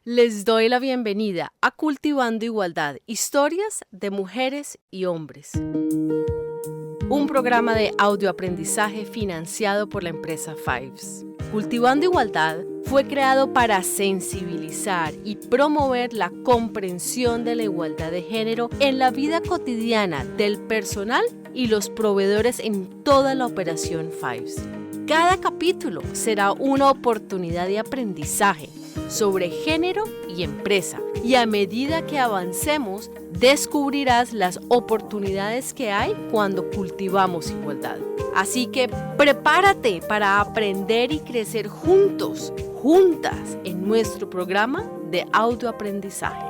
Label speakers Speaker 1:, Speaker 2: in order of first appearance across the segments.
Speaker 1: Les doy la bienvenida a Cultivando Igualdad, historias de mujeres y hombres. Un programa de audioaprendizaje financiado por la empresa Fives. Cultivando Igualdad fue creado para sensibilizar y promover la comprensión de la igualdad de género en la vida cotidiana del personal y los proveedores en toda la operación Fives. Cada capítulo será una oportunidad de aprendizaje sobre género y empresa, y a medida que avancemos, descubrirás las oportunidades que hay cuando cultivamos igualdad. Así que prepárate para aprender y crecer juntos, juntas, en nuestro programa de autoaprendizaje.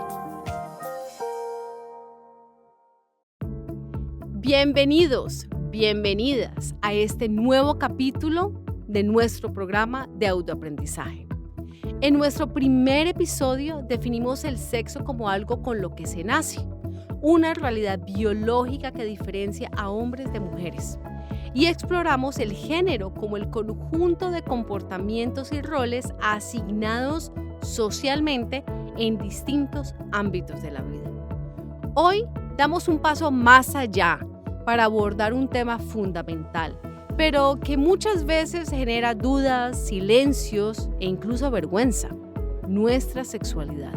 Speaker 1: Bienvenidos, bienvenidas a este nuevo capítulo de nuestro programa de autoaprendizaje. En nuestro primer episodio definimos el sexo como algo con lo que se nace, una realidad biológica que diferencia a hombres de mujeres. Y exploramos el género como el conjunto de comportamientos y roles asignados socialmente en distintos ámbitos de la vida. Hoy damos un paso más allá para abordar un tema fundamental, pero que muchas veces genera dudas, silencios e incluso vergüenza: nuestra sexualidad.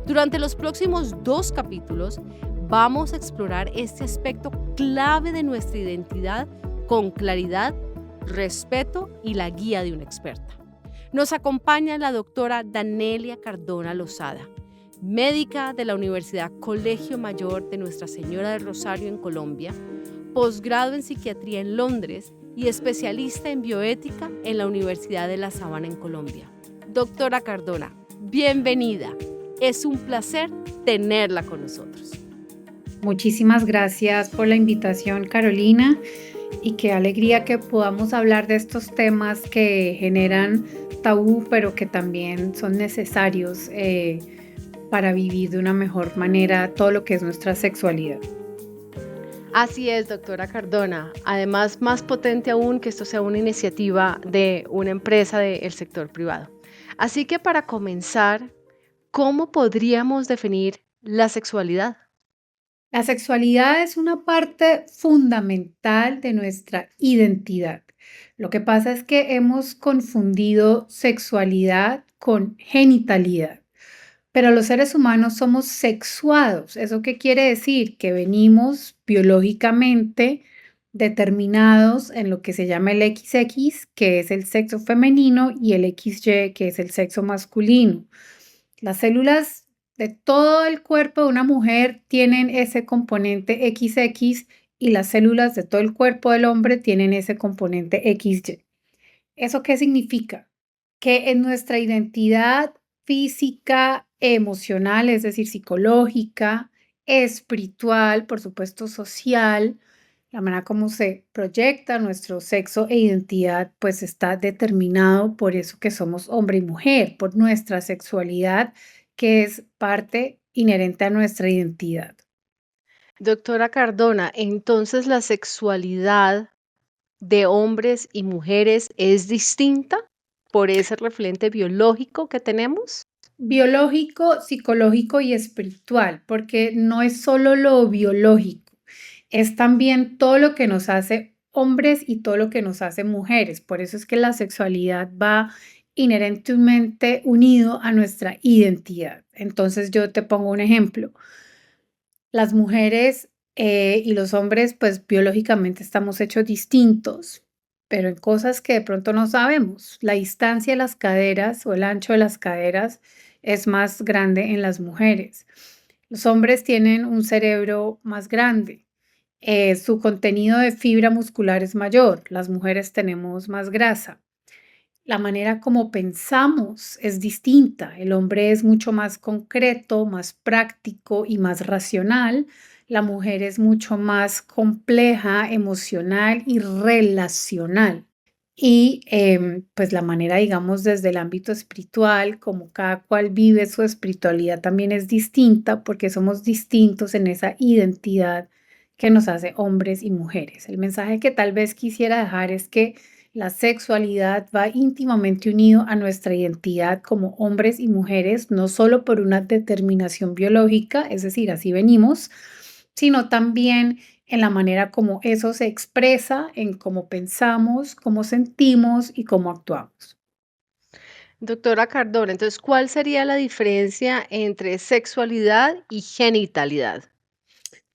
Speaker 1: Durante los próximos 2 capítulos vamos a explorar este aspecto clave de nuestra identidad con claridad, respeto y la guía de una experta. Nos acompaña la doctora Danelia Cardona Lozada, médica de la Universidad Colegio Mayor de Nuestra Señora del Rosario en Colombia, posgrado en psiquiatría en Londres y especialista en bioética en la Universidad de La Sabana en Colombia. Doctora Cardona, bienvenida. Es un placer tenerla con nosotros.
Speaker 2: Muchísimas gracias por la invitación, Carolina, y qué alegría que podamos hablar de estos temas que generan tabú, pero que también son necesarios para vivir de una mejor manera todo lo que es nuestra sexualidad.
Speaker 1: Así es, doctora Cardona. Además, más potente aún que esto sea una iniciativa de una empresa del sector privado. Así que para comenzar, ¿cómo podríamos definir la sexualidad?
Speaker 2: La sexualidad es una parte fundamental de nuestra identidad. Lo que pasa es que hemos confundido sexualidad con genitalidad. Pero los seres humanos somos sexuados. ¿Eso qué quiere decir? Que venimos biológicamente determinados en lo que se llama el XX, que es el sexo femenino, y el XY, que es el sexo masculino. Las células de todo el cuerpo de una mujer tienen ese componente XX y las células de todo el cuerpo del hombre tienen ese componente XY. ¿Eso qué significa? Que en nuestra identidad física, emocional, es decir, psicológica, espiritual, por supuesto social, la manera como se proyecta nuestro sexo e identidad, pues está determinado por eso que somos hombre y mujer, por nuestra sexualidad, que es parte inherente a nuestra identidad.
Speaker 1: Doctora Cardona, entonces la sexualidad de hombres y mujeres es distinta por ese referente biológico que tenemos.
Speaker 2: Biológico, psicológico y espiritual, porque no es solo lo biológico, es también todo lo que nos hace hombres y todo lo que nos hace mujeres. Por eso es que la sexualidad va inherentemente unido a nuestra identidad. Entonces yo te pongo un ejemplo. Las mujeres y los hombres, pues biológicamente estamos hechos distintos, pero en cosas que de pronto no sabemos. La distancia de las caderas o el ancho de las caderas es más grande en las mujeres. Los hombres tienen un cerebro más grande. Su contenido de fibra muscular es mayor. Las mujeres tenemos más grasa. La manera como pensamos es distinta. El hombre es mucho más concreto, más práctico y más racional. La mujer es mucho más compleja, emocional y relacional. Y pues la manera, digamos, desde el ámbito espiritual, como cada cual vive su espiritualidad también es distinta porque somos distintos en esa identidad que nos hace hombres y mujeres. El mensaje que tal vez quisiera dejar es que la sexualidad va íntimamente unido a nuestra identidad como hombres y mujeres, no solo por una determinación biológica, es decir, así venimos, sino también en la manera como eso se expresa, en cómo pensamos, cómo sentimos y cómo actuamos.
Speaker 1: Doctora Cardona, entonces, ¿cuál sería la diferencia entre sexualidad y genitalidad?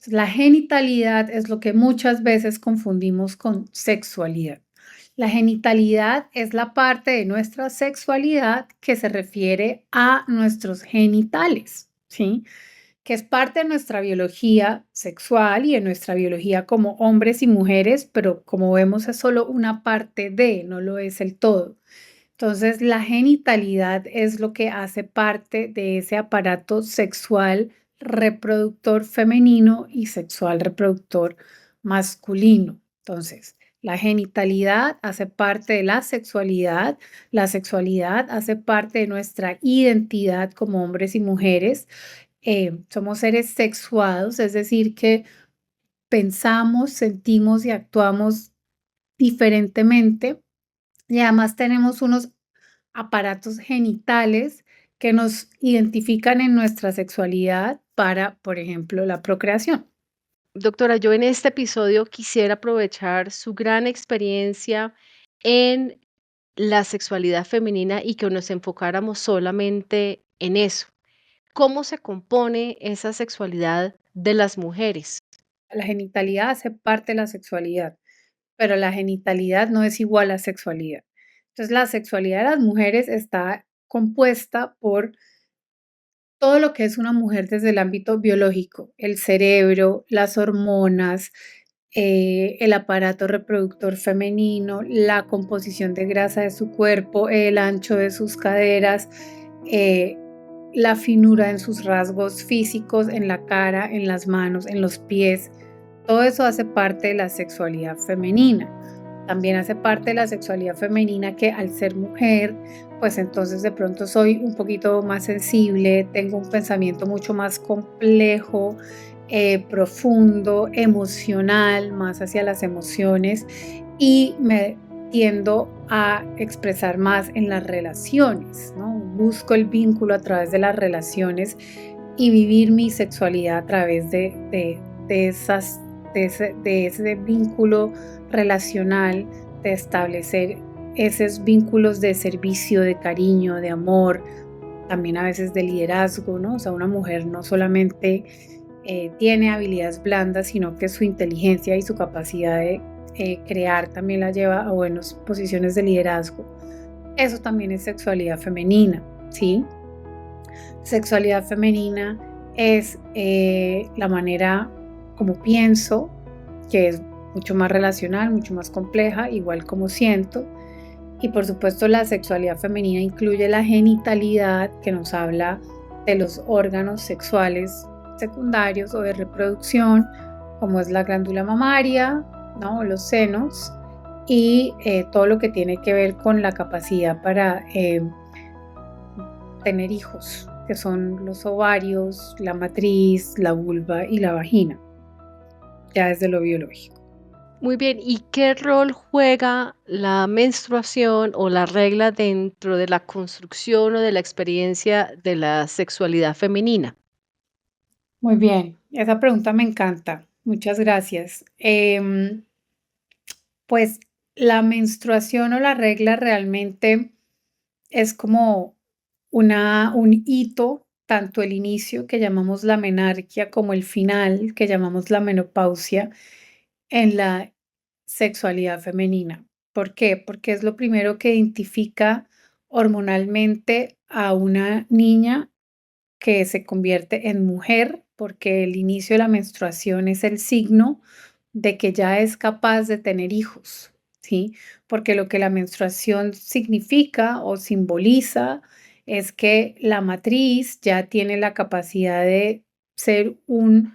Speaker 2: La genitalidad es lo que muchas veces confundimos con sexualidad. La genitalidad es la parte de nuestra sexualidad que se refiere a nuestros genitales, ¿sí? Que es parte de nuestra biología sexual y de nuestra biología como hombres y mujeres, pero como vemos es solo una parte de, no lo es el todo. Entonces, la genitalidad es lo que hace parte de ese aparato sexual reproductor femenino y sexual reproductor masculino. Entonces, la genitalidad hace parte de la sexualidad hace parte de nuestra identidad como hombres y mujeres. Somos seres sexuados, es decir, que pensamos, sentimos y actuamos diferentemente y además tenemos unos aparatos genitales que nos identifican en nuestra sexualidad para, por ejemplo, la procreación.
Speaker 1: Doctora, yo en este episodio quisiera aprovechar su gran experiencia en la sexualidad femenina y que nos enfocáramos solamente en eso. ¿Cómo se compone esa sexualidad de las mujeres?
Speaker 2: La genitalidad hace parte de la sexualidad, pero la genitalidad no es igual a sexualidad. Entonces, la sexualidad de las mujeres está compuesta por todo lo que es una mujer desde el ámbito biológico, el cerebro, las hormonas, el aparato reproductor femenino, la composición de grasa de su cuerpo, el ancho de sus caderas, eh, la finura en sus rasgos físicos, en la cara, en las manos, en los pies. Todo eso hace parte de la sexualidad femenina. También hace parte de la sexualidad femenina que al ser mujer, pues entonces de pronto soy un poquito más sensible, tengo un pensamiento mucho más complejo, profundo, emocional, más hacia las emociones y me tiendo a expresar más en las relaciones, ¿no? Busco el vínculo a través de las relaciones y vivir mi sexualidad a través de esas, de ese vínculo relacional, de establecer esos vínculos de servicio, de cariño, de amor, también a veces de liderazgo, ¿no? O sea, una mujer no solamente tiene habilidades blandas, sino que su inteligencia y su capacidad de crear también la lleva a buenas posiciones de liderazgo. Eso también es sexualidad femenina, ¿sí? Sexualidad femenina es la manera como pienso, que es mucho más relacional, mucho más compleja, igual como siento. Y por supuesto la sexualidad femenina incluye la genitalidad, que nos habla de los órganos sexuales secundarios o de reproducción, como es la glándula mamaria, ¿no? Los senos, y todo lo que tiene que ver con la capacidad para tener hijos, que son los ovarios, la matriz, la vulva y la vagina, ya desde lo biológico.
Speaker 1: Muy bien, ¿y qué rol juega la menstruación o la regla dentro de la construcción o de la experiencia de la sexualidad femenina?
Speaker 2: Muy bien, esa pregunta me encanta. Muchas gracias. Pues la menstruación o la regla realmente es como un hito, tanto el inicio que llamamos la menarquia como el final que llamamos la menopausia en la sexualidad femenina. ¿Por qué? Porque es lo primero que identifica hormonalmente a una niña que se convierte en mujer, porque el inicio de la menstruación es el signo de que ya es capaz de tener hijos, ¿sí? Porque lo que la menstruación significa o simboliza es que la matriz ya tiene la capacidad de ser un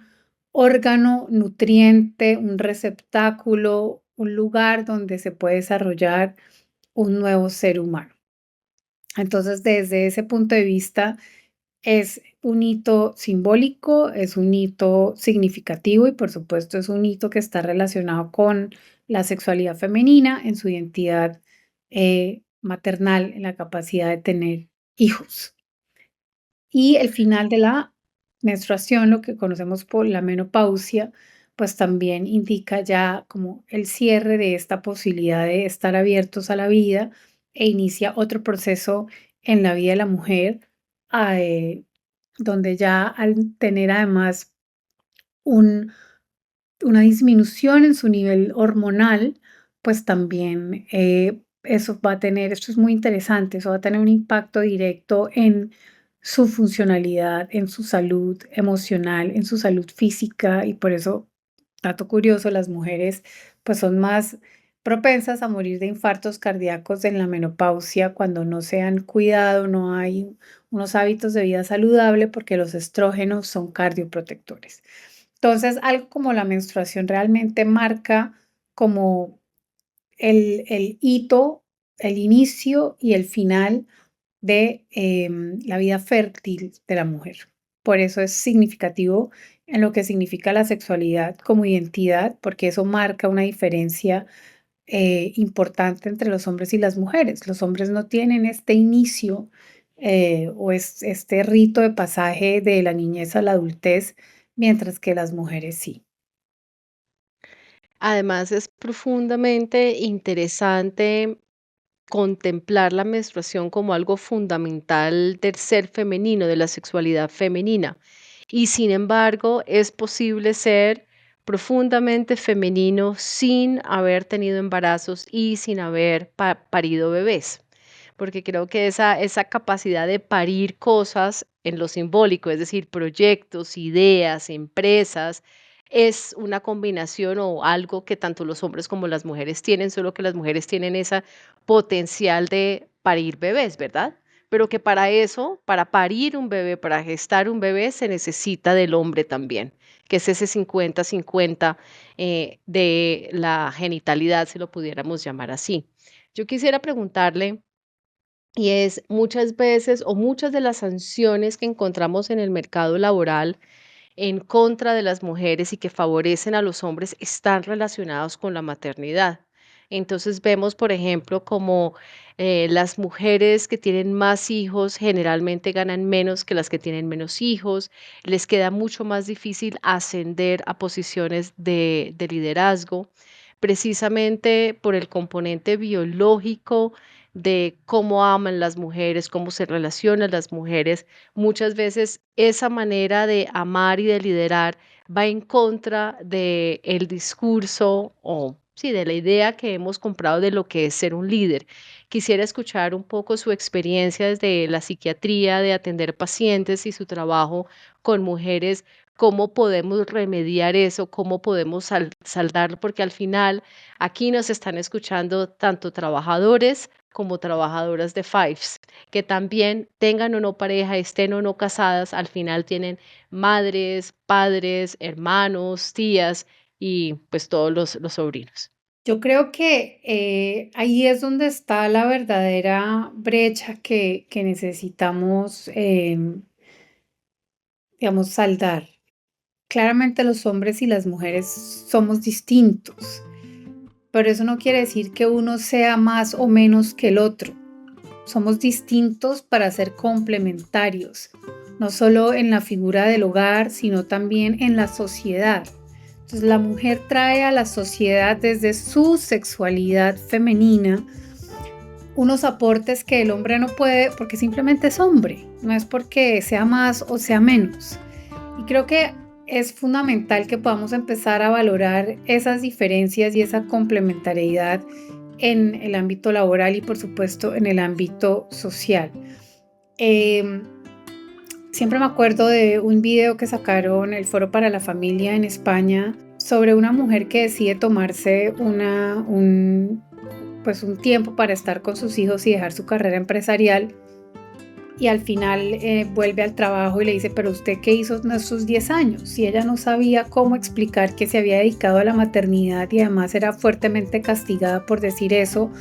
Speaker 2: órgano nutriente, un receptáculo, un lugar donde se puede desarrollar un nuevo ser humano. Entonces, desde ese punto de vista, es un hito simbólico, es un hito significativo y por supuesto es un hito que está relacionado con la sexualidad femenina, en su identidad maternal, en la capacidad de tener hijos. Y el final de la menstruación, lo que conocemos por la menopausia, pues también indica ya como el cierre de esta posibilidad de estar abiertos a la vida e inicia otro proceso en la vida de la mujer, donde ya al tener además un una disminución en su nivel hormonal, pues también eso va a tener, esto es muy interesante, eso va a tener un impacto directo en su funcionalidad, en su salud emocional, en su salud física y por eso, dato curioso, las mujeres pues son más propensas a morir de infartos cardíacos en la menopausia cuando no se han cuidado, no hay unos hábitos de vida saludable porque los estrógenos son cardioprotectores. Entonces, algo como la menstruación realmente marca como el hito, el inicio y el final de la vida fértil de la mujer. Por eso es significativo en lo que significa la sexualidad como identidad, porque eso marca una diferencia importante entre los hombres y las mujeres. Los hombres no tienen este inicio este rito de pasaje de la niñez a la adultez, mientras que las mujeres sí.
Speaker 1: Además, es profundamente interesante contemplar la menstruación como algo fundamental del ser femenino, de la sexualidad femenina. Y sin embargo, es posible ser profundamente femenino sin haber tenido embarazos y sin haber parido bebés. Porque creo que esa capacidad de parir cosas en lo simbólico, es decir, proyectos, ideas, empresas, es una combinación o algo que tanto los hombres como las mujeres tienen, solo que las mujeres tienen esa potencial de parir bebés, ¿verdad? Pero que para eso, para parir un bebé, para gestar un bebé, se necesita del hombre también, que es ese 50-50 de la genitalidad, si lo pudiéramos llamar así. Yo quisiera preguntarle, y es muchas veces o muchas de las sanciones que encontramos en el mercado laboral en contra de las mujeres y que favorecen a los hombres están relacionados con la maternidad. Entonces vemos, por ejemplo, como las mujeres que tienen más hijos generalmente ganan menos que las que tienen menos hijos, les queda mucho más difícil ascender a posiciones de liderazgo, precisamente por el componente biológico de cómo aman las mujeres, cómo se relacionan las mujeres. Muchas veces esa manera de amar y de liderar va en contra de el discurso o sí, de la idea que hemos comprado de lo que es ser un líder. Quisiera escuchar un poco su experiencia desde la psiquiatría, de atender pacientes y su trabajo con mujeres, cómo podemos remediar eso, cómo podemos saldar, porque al final aquí nos están escuchando tanto trabajadores como trabajadoras de Fives, que también tengan o no pareja, estén o no casadas, al final tienen madres, padres, hermanos, tías y pues todos los sobrinos.
Speaker 2: Yo creo que ahí es donde está la verdadera brecha que necesitamos, digamos, saldar. Claramente los hombres y las mujeres somos distintos, pero eso no quiere decir que uno sea más o menos que el otro. Somos distintos para ser complementarios, no solo en la figura del hogar, sino también en la sociedad. Entonces la mujer trae a la sociedad desde su sexualidad femenina unos aportes que el hombre no puede porque simplemente es hombre, no es porque sea más o sea menos. Y creo que es fundamental que podamos empezar a valorar esas diferencias y esa complementariedad en el ámbito laboral y por supuesto en el ámbito social. Siempre me acuerdo de un video que sacaron el Foro para la Familia en España sobre una mujer que decide tomarse un tiempo para estar con sus hijos y dejar su carrera empresarial. Y al final vuelve al trabajo y le dice, pero ¿usted qué hizo en esos 10 años? Y ella no sabía cómo explicar que se había dedicado a la maternidad y además era fuertemente castigada por decir eso,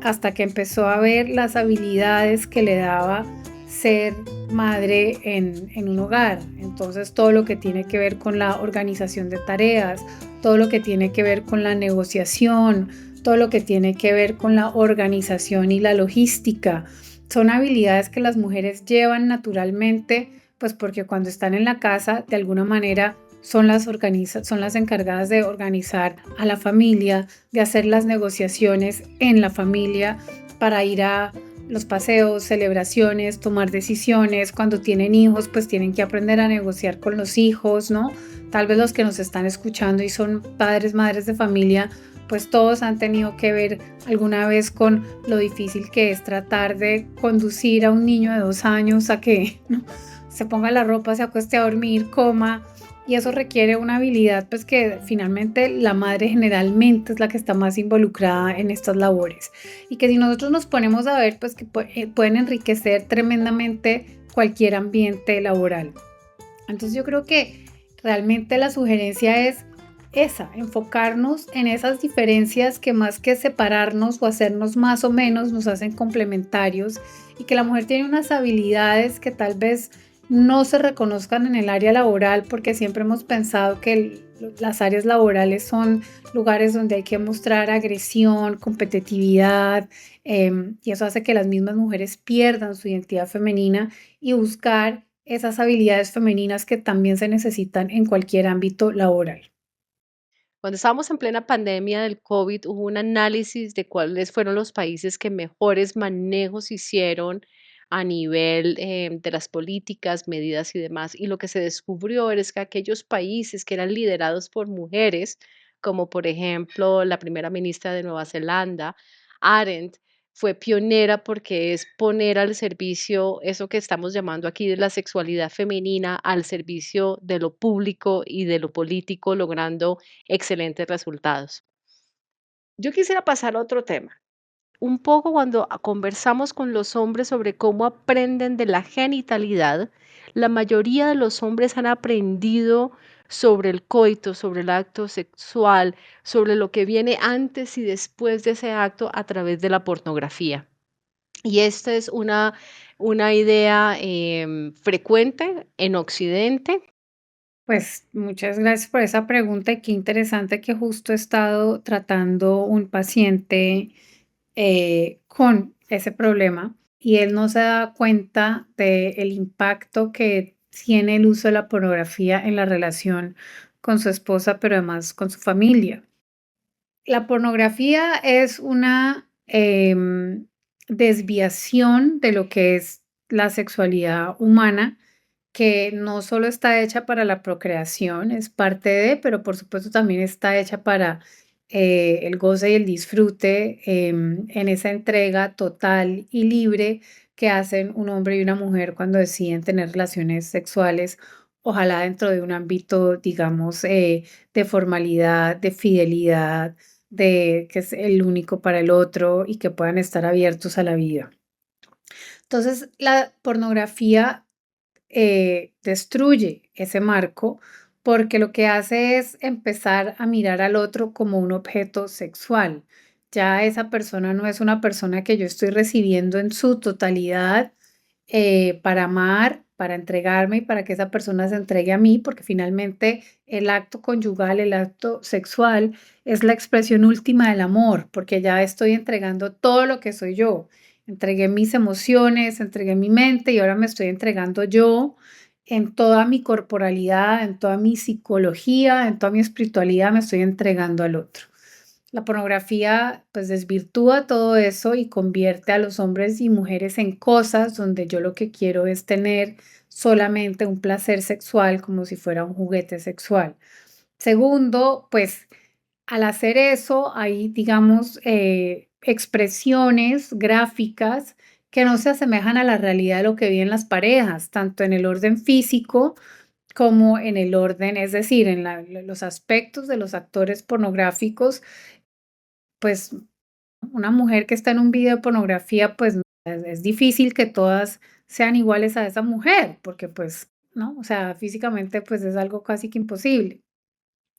Speaker 2: hasta que empezó a ver las habilidades que le daba ser madre en un hogar. Entonces, todo lo que tiene que ver con la organización de tareas, todo lo que tiene que ver con la negociación, todo lo que tiene que ver con la organización y la logística, son habilidades que las mujeres llevan naturalmente, pues porque cuando están en la casa, de alguna manera son las encargadas de organizar a la familia, de hacer las negociaciones en la familia para ir a los paseos, celebraciones, tomar decisiones. Cuando tienen hijos, pues tienen que aprender a negociar con los hijos, ¿no? Tal vez los que nos están escuchando y son padres, madres de familia, pues todos han tenido que ver alguna vez con lo difícil que es tratar de conducir a un niño de 2 años a que, ¿no?, se ponga la ropa, se acueste a dormir, coma, y eso requiere una habilidad, pues que finalmente la madre generalmente es la que está más involucrada en estas labores, y que si nosotros nos ponemos a ver, pues que pueden enriquecer tremendamente cualquier ambiente laboral. Entonces yo creo que realmente la sugerencia es esa, enfocarnos en esas diferencias que más que separarnos o hacernos más o menos nos hacen complementarios, y que la mujer tiene unas habilidades que tal vez no se reconozcan en el área laboral, porque siempre hemos pensado que las áreas laborales son lugares donde hay que mostrar agresión, competitividad, y eso hace que las mismas mujeres pierdan su identidad femenina y buscar esas habilidades femeninas que también se necesitan en cualquier ámbito laboral.
Speaker 1: Cuando estábamos en plena pandemia del COVID, hubo un análisis de cuáles fueron los países que mejores manejos hicieron a nivel de las políticas, medidas y demás. Y lo que se descubrió es que aquellos países que eran liderados por mujeres, como por ejemplo la primera ministra de Nueva Zelanda, Arendt, fue pionera porque es poner al servicio eso que estamos llamando aquí de la sexualidad femenina, al servicio de lo público y de lo político, logrando excelentes resultados. Yo quisiera pasar a otro tema. Un poco cuando conversamos con los hombres sobre cómo aprenden de la genitalidad, la mayoría de los hombres han aprendido sobre el coito, sobre el acto sexual, sobre lo que viene antes y después de ese acto a través de la pornografía. Y esta es una idea frecuente en Occidente.
Speaker 2: Pues muchas gracias por esa pregunta, y qué interesante que justo he estado tratando un paciente con ese problema, y él no se da cuenta del impacto que tiene el uso de la pornografía en la relación con su esposa, pero además con su familia. La pornografía es una desviación de lo que es la sexualidad humana, que no solo está hecha para la procreación, es parte de, pero por supuesto también está hecha para el goce y el disfrute, en esa entrega total y libre que hacen un hombre y una mujer cuando deciden tener relaciones sexuales, ojalá dentro de un ámbito, digamos, de formalidad, de fidelidad, de que es el único para el otro y que puedan estar abiertos a la vida. Entonces, la pornografía destruye ese marco, porque lo que hace es empezar a mirar al otro como un objeto sexual. Ya esa persona no es una persona que yo estoy recibiendo en su totalidad, para amar, para entregarme y para que esa persona se entregue a mí, porque finalmente el acto conyugal, el acto sexual, es la expresión última del amor, porque ya estoy entregando todo lo que soy yo. Entregué mis emociones, entregué mi mente, y ahora me estoy entregando yo en toda mi corporalidad, en toda mi psicología, en toda mi espiritualidad, me estoy entregando al otro. La pornografía pues desvirtúa todo eso y convierte a los hombres y mujeres en cosas donde yo lo que quiero es tener solamente un placer sexual, como si fuera un juguete sexual. Segundo, pues al hacer eso hay, digamos, expresiones gráficas que no se asemejan a la realidad de lo que viven las parejas, tanto en el orden físico como en el orden, es decir, en los aspectos de los actores pornográficos. Pues una mujer que está en un video de pornografía, pues es difícil que todas sean iguales a esa mujer, porque pues, ¿no? O sea, físicamente pues es algo casi que imposible.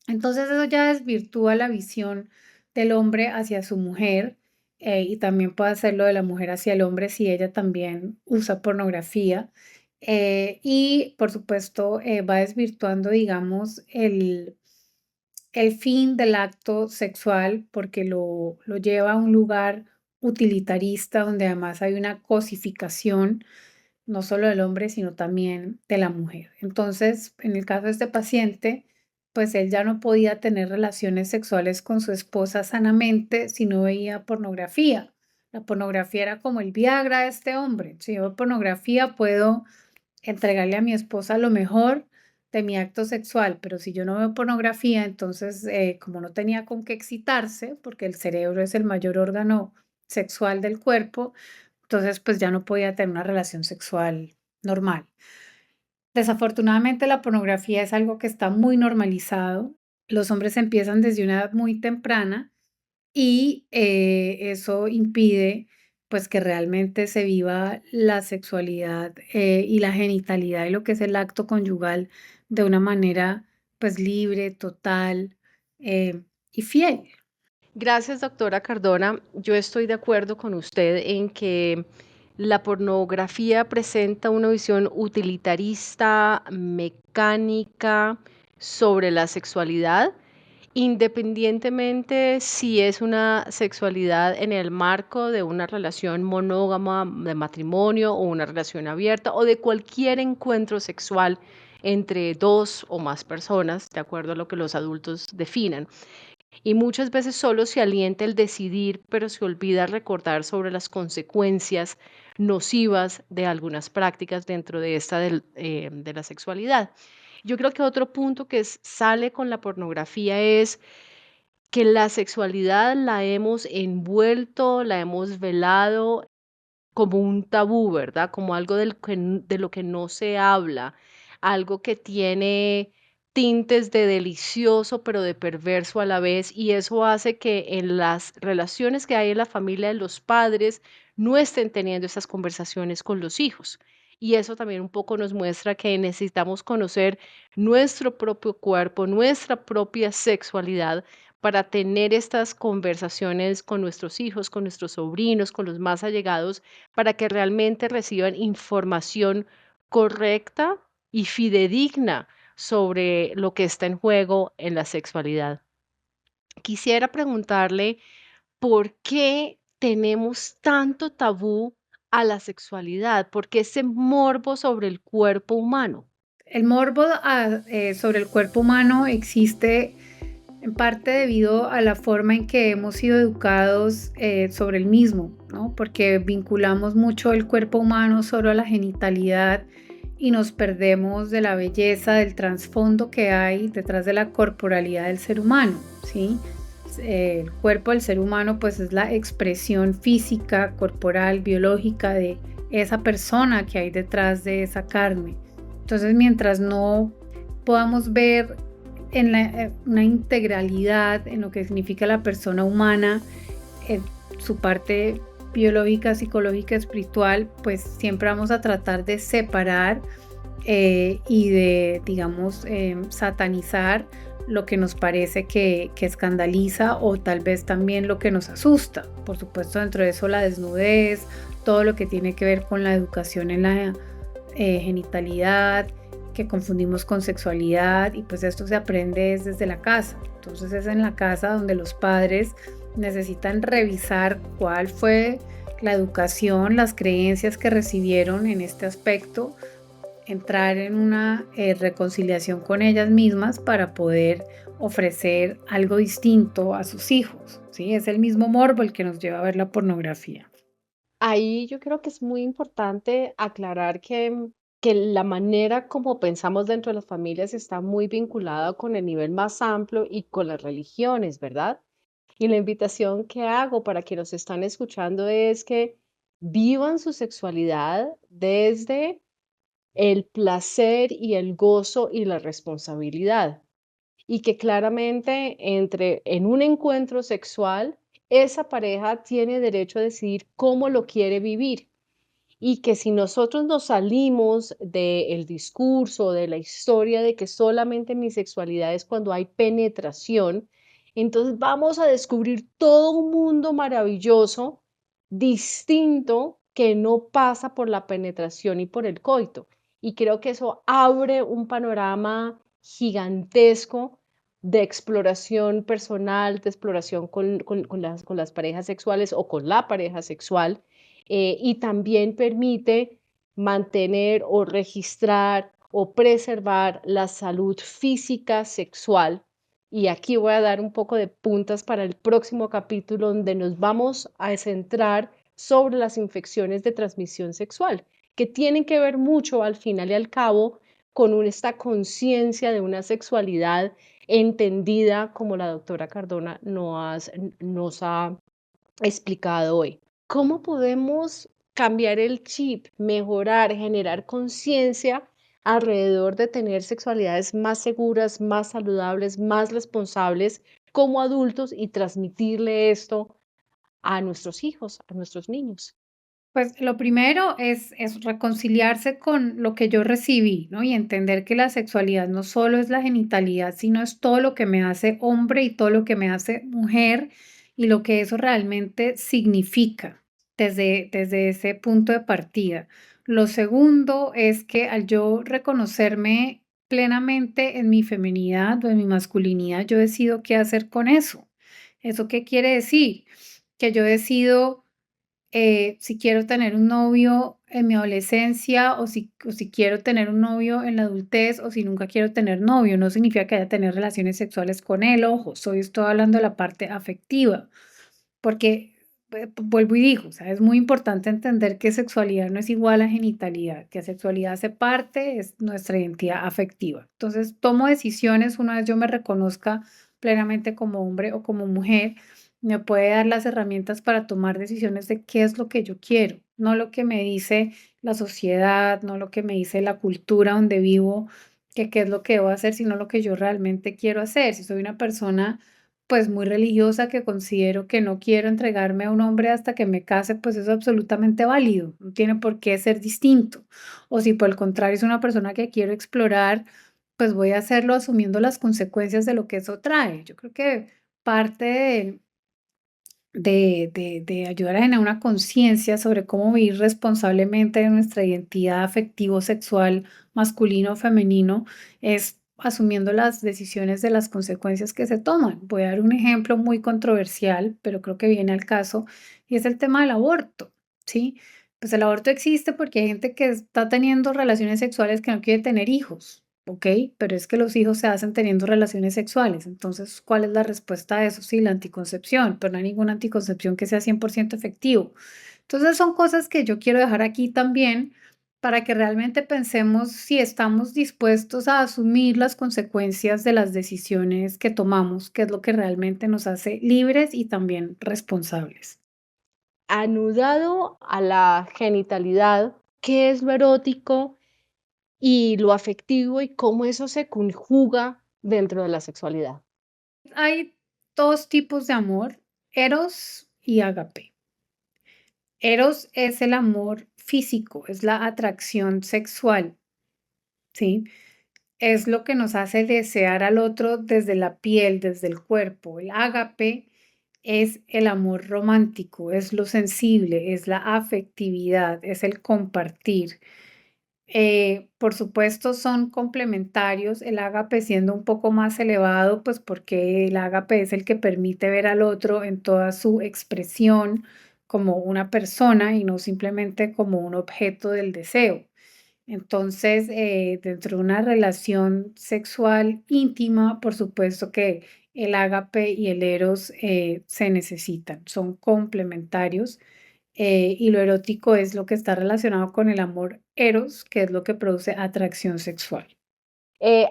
Speaker 2: Entonces eso ya desvirtúa la visión del hombre hacia su mujer, y también puede hacerlo de la mujer hacia el hombre si ella también usa pornografía. Y por supuesto va desvirtuando, digamos, el fin del acto sexual porque lo lleva a un lugar utilitarista donde además hay una cosificación no solo del hombre, sino también de la mujer. Entonces, en el caso de este paciente, pues él ya no podía tener relaciones sexuales con su esposa sanamente si no veía pornografía. La pornografía era como el Viagra de este hombre. Si yo veo pornografía, puedo entregarle a mi esposa lo mejor de mi acto sexual, pero si yo no veo pornografía, entonces como no tenía con qué excitarse, porque el cerebro es el mayor órgano sexual del cuerpo, entonces pues ya no podía tener una relación sexual normal. Desafortunadamente la pornografía es algo que está muy normalizado. Los hombres empiezan desde una edad muy temprana y eso impide pues que realmente se viva la sexualidad y la genitalidad y lo que es el acto conyugal de una manera pues libre, total y fiel.
Speaker 1: Gracias, doctora Cardona. Yo estoy de acuerdo con usted en que la pornografía presenta una visión utilitarista, mecánica sobre la sexualidad, independientemente si es una sexualidad en el marco de una relación monógama de matrimonio o una relación abierta o de cualquier encuentro sexual entre dos o más personas, de acuerdo a lo que los adultos definan. Y muchas veces solo se alienta el decidir, pero se olvida recordar sobre las consecuencias nocivas de algunas prácticas dentro de de la sexualidad. Yo creo que otro punto que sale con la pornografía es que la sexualidad la hemos envuelto, la hemos velado como un tabú, ¿verdad? Como algo de lo que no se habla, algo que tiene tintes de delicioso, pero de perverso a la vez, y eso hace que en las relaciones que hay en la familia de los padres no estén teniendo esas conversaciones con los hijos. Y eso también un poco nos muestra que necesitamos conocer nuestro propio cuerpo, nuestra propia sexualidad para tener estas conversaciones con nuestros hijos, con nuestros sobrinos, con los más allegados, para que realmente reciban información correcta y fidedigna sobre lo que está en juego en la sexualidad. Quisiera preguntarle por qué tenemos tanto tabú a la sexualidad, por qué ese morbo sobre el cuerpo humano.
Speaker 2: El morbo sobre el cuerpo humano existe en parte debido a la forma en que hemos sido educados sobre el mismo, ¿no? Porque vinculamos mucho el cuerpo humano solo a la genitalidad y nos perdemos de la belleza, del trasfondo que hay detrás de la corporalidad del ser humano, ¿sí? El cuerpo del ser humano pues es la expresión física, corporal, biológica de esa persona que hay detrás de esa carne. Entonces, mientras no podamos ver una integralidad en lo que significa la persona humana, en su parte biológica, psicológica, espiritual, pues siempre vamos a tratar de separar y de, digamos, satanizar lo que nos parece que escandaliza o tal vez también lo que nos asusta. Por supuesto, dentro de eso la desnudez, todo lo que tiene que ver con la educación en la genitalidad, que confundimos con sexualidad y pues esto se aprende desde la casa. Entonces es en la casa donde los padres necesitan revisar cuál fue la educación, las creencias que recibieron en este aspecto, entrar en una reconciliación con ellas mismas para poder ofrecer algo distinto a sus hijos, ¿sí? Es el mismo morbo el que nos lleva a ver la pornografía.
Speaker 1: Ahí yo creo que es muy importante aclarar que la manera como pensamos dentro de las familias está muy vinculada con el nivel más amplio y con las religiones, ¿verdad? Y la invitación que hago para quienes nos están escuchando es que vivan su sexualidad desde el placer y el gozo y la responsabilidad. Y que claramente en un encuentro sexual, esa pareja tiene derecho a decidir cómo lo quiere vivir. Y que si nosotros nos salimos del discurso, de la historia de que solamente mi sexualidad es cuando hay penetración, Entonces vamos a descubrir todo un mundo maravilloso, distinto, que no pasa por la penetración y por el coito. Y creo que eso abre un panorama gigantesco de exploración personal, de exploración con las parejas sexuales o con la pareja sexual, y también permite mantener o registrar o preservar la salud física sexual. Y aquí voy a dar un poco de puntas para el próximo capítulo donde nos vamos a centrar sobre las infecciones de transmisión sexual, que tienen que ver mucho al final y al cabo con esta conciencia de una sexualidad entendida como la doctora Cardona nos ha explicado hoy. ¿Cómo podemos cambiar el chip, mejorar, generar conciencia alrededor de tener sexualidades más seguras, más saludables, más responsables como adultos y transmitirle esto a nuestros hijos, a nuestros niños?
Speaker 2: Pues lo primero es reconciliarse con lo que yo recibí, ¿no? Y entender que la sexualidad no solo es la genitalidad, sino es todo lo que me hace hombre y todo lo que me hace mujer y lo que eso realmente significa desde ese punto de partida. Lo segundo es que al yo reconocerme plenamente en mi feminidad o en mi masculinidad, yo decido qué hacer con eso. ¿Eso qué quiere decir? Que yo decido si quiero tener un novio en mi adolescencia o si quiero tener un novio en la adultez o si nunca quiero tener novio. No significa que haya que tener relaciones sexuales con él, ojo, estoy hablando de la parte afectiva, porque vuelvo y digo, o sea, es muy importante entender que sexualidad no es igual a genitalidad, que sexualidad hace parte, es nuestra identidad afectiva. Entonces, tomo decisiones una vez yo me reconozca plenamente como hombre o como mujer, me puede dar las herramientas para tomar decisiones de qué es lo que yo quiero, no lo que me dice la sociedad, no lo que me dice la cultura donde vivo, que qué es lo que debo hacer, sino lo que yo realmente quiero hacer. Si soy una persona pues muy religiosa que considero que no quiero entregarme a un hombre hasta que me case, pues eso es absolutamente válido, no tiene por qué ser distinto. O si por el contrario es una persona que quiero explorar, pues voy a hacerlo asumiendo las consecuencias de lo que eso trae. Yo creo que parte de ayudar a generar una conciencia sobre cómo vivir responsablemente de nuestra identidad afectivo-sexual masculino o femenino es asumiendo las decisiones de las consecuencias que se toman. Voy a dar un ejemplo muy controversial, pero creo que viene al caso, y es el tema del aborto, ¿sí? Pues el aborto existe porque hay gente que está teniendo relaciones sexuales que no quiere tener hijos. Ok, pero es que los hijos se hacen teniendo relaciones sexuales. Entonces, ¿cuál es la respuesta a eso? Sí, la anticoncepción, pero no hay ninguna anticoncepción que sea 100% efectivo. Entonces, son cosas que yo quiero dejar aquí también para que realmente pensemos si estamos dispuestos a asumir las consecuencias de las decisiones que tomamos, que es lo que realmente nos hace libres y también responsables.
Speaker 1: Anudado a la genitalidad, ¿qué es lo erótico y lo afectivo y cómo eso se conjuga dentro de la sexualidad?
Speaker 2: Hay dos tipos de amor, eros y ágape. Eros es el amor físico, es la atracción sexual, ¿sí? Es lo que nos hace desear al otro desde la piel, desde el cuerpo. El ágape es el amor romántico, es lo sensible, es la afectividad, es el compartir. Por supuesto, son complementarios, el ágape siendo un poco más elevado, pues porque el ágape es el que permite ver al otro en toda su expresión como una persona y no simplemente como un objeto del deseo. Entonces, dentro de una relación sexual íntima, por supuesto que el ágape y el eros se necesitan, son complementarios. Y lo erótico es lo que está relacionado con el amor eros, que es lo que produce atracción sexual.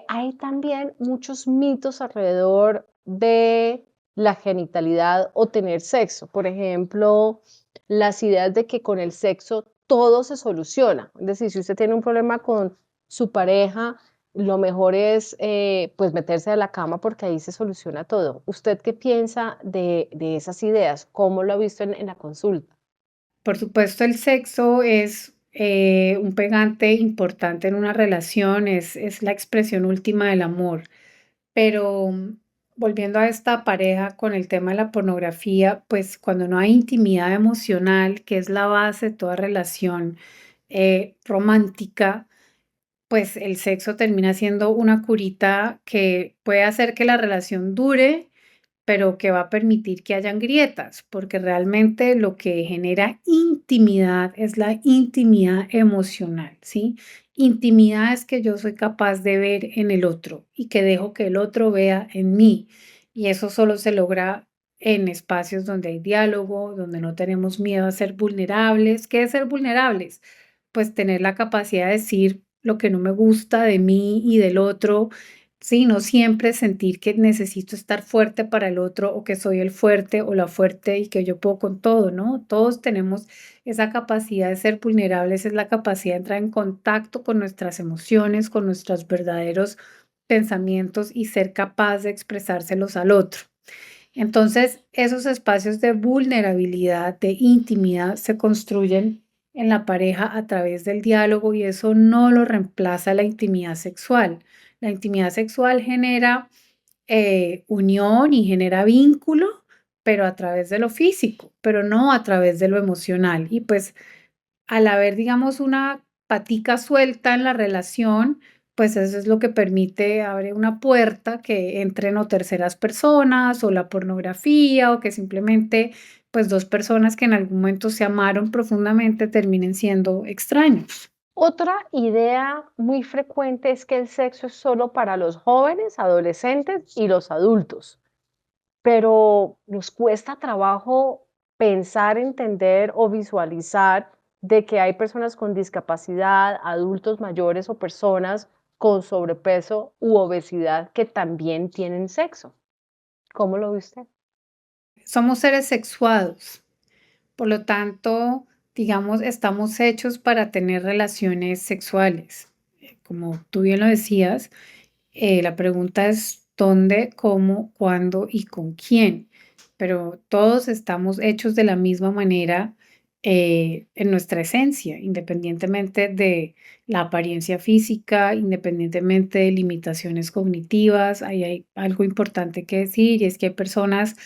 Speaker 1: Hay también muchos mitos alrededor de la genitalidad o tener sexo. Por ejemplo, las ideas de que con el sexo todo se soluciona. Es decir, si usted tiene un problema con su pareja, lo mejor es pues meterse a la cama porque ahí se soluciona todo. ¿Usted qué piensa de esas ideas? ¿Cómo lo ha visto en la consulta?
Speaker 2: Por supuesto, el sexo es un pegante importante en una relación, es la expresión última del amor, pero volviendo a esta pareja con el tema de la pornografía, pues cuando no hay intimidad emocional, que es la base de toda relación romántica, pues el sexo termina siendo una curita que puede hacer que la relación dure, pero que va a permitir que hayan grietas, porque realmente lo que genera intimidad es la intimidad emocional, ¿sí? Intimidad es que yo soy capaz de ver en el otro y que dejo que el otro vea en mí. Y eso solo se logra en espacios donde hay diálogo, donde no tenemos miedo a ser vulnerables. ¿Qué es ser vulnerables? Pues tener la capacidad de decir lo que no me gusta de mí y del otro. Sí, no siempre sentir que necesito estar fuerte para el otro o que soy el fuerte o la fuerte y que yo puedo con todo, ¿no? Todos tenemos esa capacidad de ser vulnerables, es la capacidad de entrar en contacto con nuestras emociones, con nuestros verdaderos pensamientos y ser capaz de expresárselos al otro. Entonces, esos espacios de vulnerabilidad, de intimidad, se construyen en la pareja a través del diálogo y eso no lo reemplaza la intimidad sexual. La intimidad sexual genera unión y genera vínculo, pero a través de lo físico, pero no a través de lo emocional. Y pues al haber, digamos, una patica suelta en la relación, pues eso es lo que permite, abre una puerta que entren o terceras personas o la pornografía o que simplemente pues dos personas que en algún momento se amaron profundamente terminen siendo extraños.
Speaker 1: Otra idea muy frecuente es que el sexo es solo para los jóvenes, adolescentes y los adultos, pero nos cuesta trabajo pensar, entender o visualizar de que hay personas con discapacidad, adultos mayores o personas con sobrepeso u obesidad que también tienen sexo. ¿Cómo lo ve usted?
Speaker 2: Somos seres sexuados. Por lo tanto, digamos, estamos hechos para tener relaciones sexuales. Como tú bien lo decías, la pregunta es dónde, cómo, cuándo y con quién. Pero todos estamos hechos de la misma manera en nuestra esencia, independientemente de la apariencia física, independientemente de limitaciones cognitivas. Ahí hay algo importante que decir y es que hay personas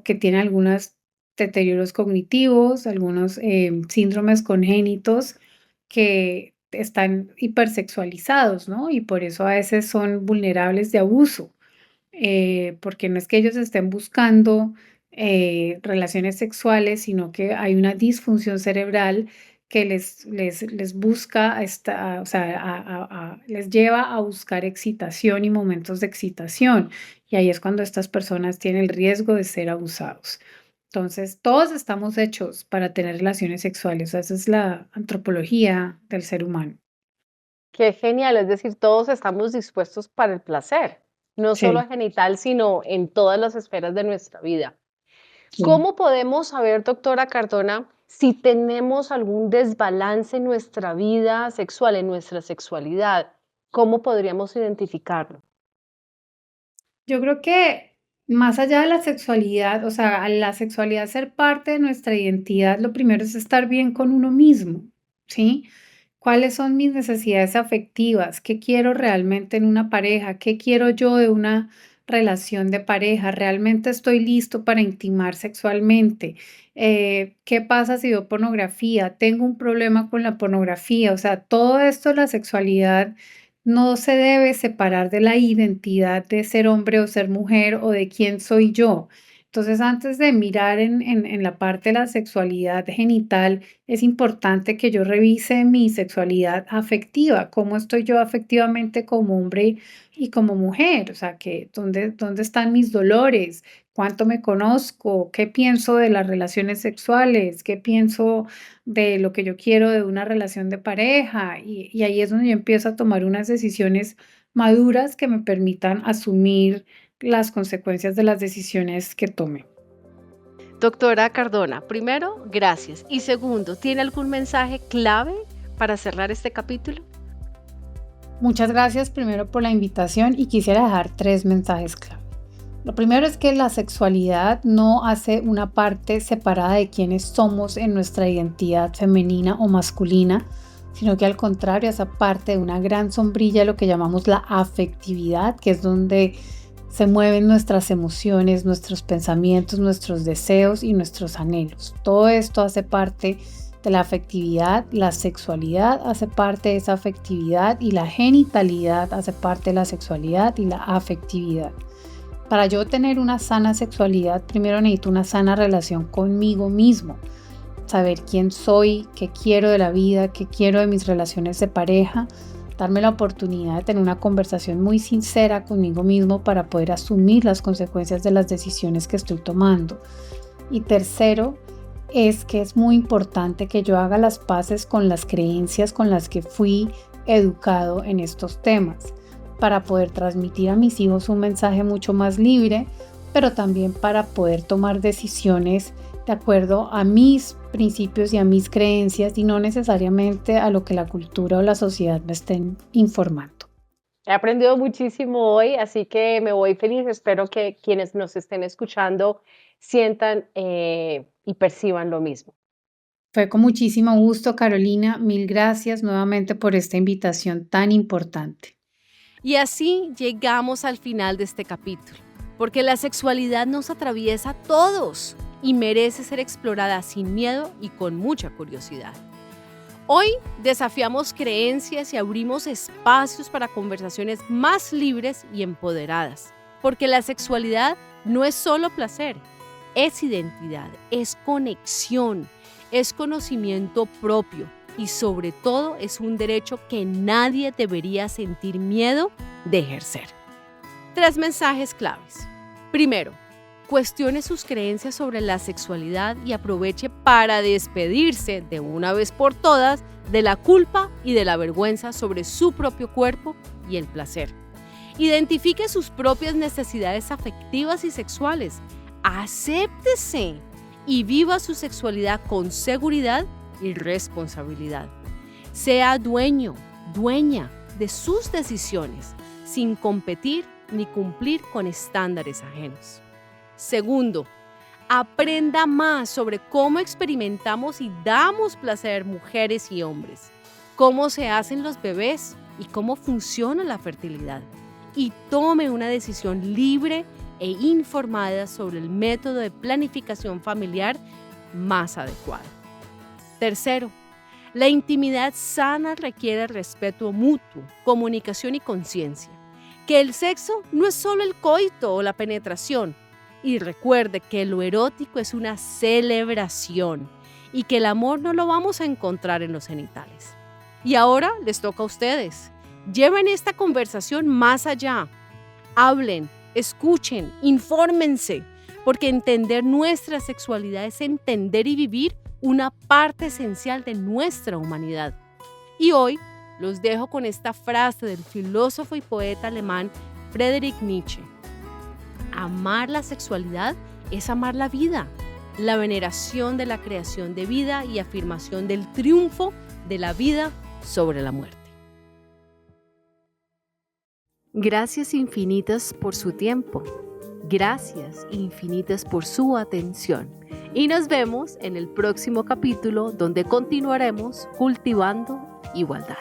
Speaker 2: que tienen algunos deterioros cognitivos, algunos síndromes congénitos que están hipersexualizados, ¿no? Y por eso a veces son vulnerables de abuso, porque no es que ellos estén buscando relaciones sexuales, sino que hay una disfunción cerebral que les busca, o sea, les lleva a buscar excitación y momentos de excitación. Y ahí es cuando estas personas tienen el riesgo de ser abusados. Entonces, todos estamos hechos para tener relaciones sexuales. Esa es la antropología del ser humano.
Speaker 1: Qué genial, es decir, todos estamos dispuestos para el placer, no solo
Speaker 2: Sí,
Speaker 1: genital, sino en todas las esferas de nuestra vida.
Speaker 2: sí.
Speaker 1: ¿Cómo podemos saber, doctora Cardona, si tenemos algún desbalance en nuestra vida sexual, en nuestra sexualidad? ¿Cómo podríamos identificarlo?
Speaker 2: Yo creo que más allá de la sexualidad, o sea, al la sexualidad ser parte de nuestra identidad, lo primero es estar bien con uno mismo, ¿sí? ¿Cuáles son mis necesidades afectivas? ¿Qué quiero realmente en una pareja? ¿Qué quiero yo de una relación de pareja? ¿Realmente estoy listo para intimar sexualmente? ¿Qué pasa si veo pornografía? ¿Tengo un problema con la pornografía? O sea, todo esto, la sexualidad no se debe separar de la identidad de ser hombre o ser mujer o de quién soy yo. Entonces, antes de mirar en la parte de la sexualidad genital, es importante que yo revise mi sexualidad afectiva, cómo estoy yo afectivamente como hombre y como mujer, o sea, que dónde están mis dolores, cuánto me conozco, qué pienso de las relaciones sexuales, qué pienso de lo que yo quiero de una relación de pareja y ahí es donde yo empiezo a tomar unas decisiones maduras que me permitan asumir las consecuencias de las decisiones que tome.
Speaker 1: Doctora Cardona, primero, gracias. Y segundo, ¿tiene algún mensaje clave para cerrar este capítulo?
Speaker 2: Muchas gracias primero por la invitación y quisiera dejar 3 mensajes clave. Lo primero es que la sexualidad no hace una parte separada de quiénes somos en nuestra identidad femenina o masculina, sino que al contrario, hace parte de una gran sombrilla, lo que llamamos la afectividad, que es donde se mueven nuestras emociones, nuestros pensamientos, nuestros deseos y nuestros anhelos. Todo esto hace parte de la afectividad, la sexualidad hace parte de esa afectividad y la genitalidad hace parte de la sexualidad y la afectividad. Para yo tener una sana sexualidad, primero necesito una sana relación conmigo mismo. Saber quién soy, qué quiero de la vida, qué quiero de mis relaciones de pareja, darme la oportunidad de tener una conversación muy sincera conmigo mismo para poder asumir las consecuencias de las decisiones que estoy tomando. Y tercero, es que es muy importante que yo haga las paces con las creencias con las que fui educado en estos temas, para poder transmitir a mis hijos un mensaje mucho más libre, pero también para poder tomar decisiones de acuerdo a mis principios y a mis creencias y no necesariamente a lo que la cultura o la sociedad me estén informando.
Speaker 1: He aprendido muchísimo hoy, así que me voy feliz. Espero que quienes nos estén escuchando sientan y perciban lo mismo.
Speaker 2: Fue con muchísimo gusto, Carolina. Mil gracias nuevamente por esta invitación tan importante.
Speaker 1: Y así llegamos al final de este capítulo, porque la sexualidad nos atraviesa a todos y merece ser explorada sin miedo y con mucha curiosidad. Hoy desafiamos creencias y abrimos espacios para conversaciones más libres y empoderadas, porque la sexualidad no es solo placer, es identidad, es conexión, es conocimiento propio y sobre todo es un derecho que nadie debería sentir miedo de ejercer. 3 mensajes claves. Primero, cuestione sus creencias sobre la sexualidad y aproveche para despedirse de una vez por todas de la culpa y de la vergüenza sobre su propio cuerpo y el placer. Identifique sus propias necesidades afectivas y sexuales. Acéptese y viva su sexualidad con seguridad y responsabilidad. Sea dueño, dueña de sus decisiones, sin competir ni cumplir con estándares ajenos. Segundo, aprenda más sobre cómo experimentamos y damos placer mujeres y hombres, cómo se hacen los bebés y cómo funciona la fertilidad. Y tome una decisión libre e informada sobre el método de planificación familiar más adecuado. Tercero, la intimidad sana requiere respeto mutuo, comunicación y conciencia. Que el sexo no es solo el coito o la penetración. Y recuerde que lo erótico es una celebración y que el amor no lo vamos a encontrar en los genitales. Y ahora les toca a ustedes. Lleven esta conversación más allá. Hablen, escuchen, infórmense, porque entender nuestra sexualidad es entender y vivir una parte esencial de nuestra humanidad. Y hoy los dejo con esta frase del filósofo y poeta alemán Friedrich Nietzsche. Amar la sexualidad es amar la vida, la veneración de la creación de vida y afirmación del triunfo de la vida sobre la muerte. Gracias infinitas por su tiempo. Gracias infinitas por su atención. Y nos vemos en el próximo capítulo donde continuaremos cultivando igualdad.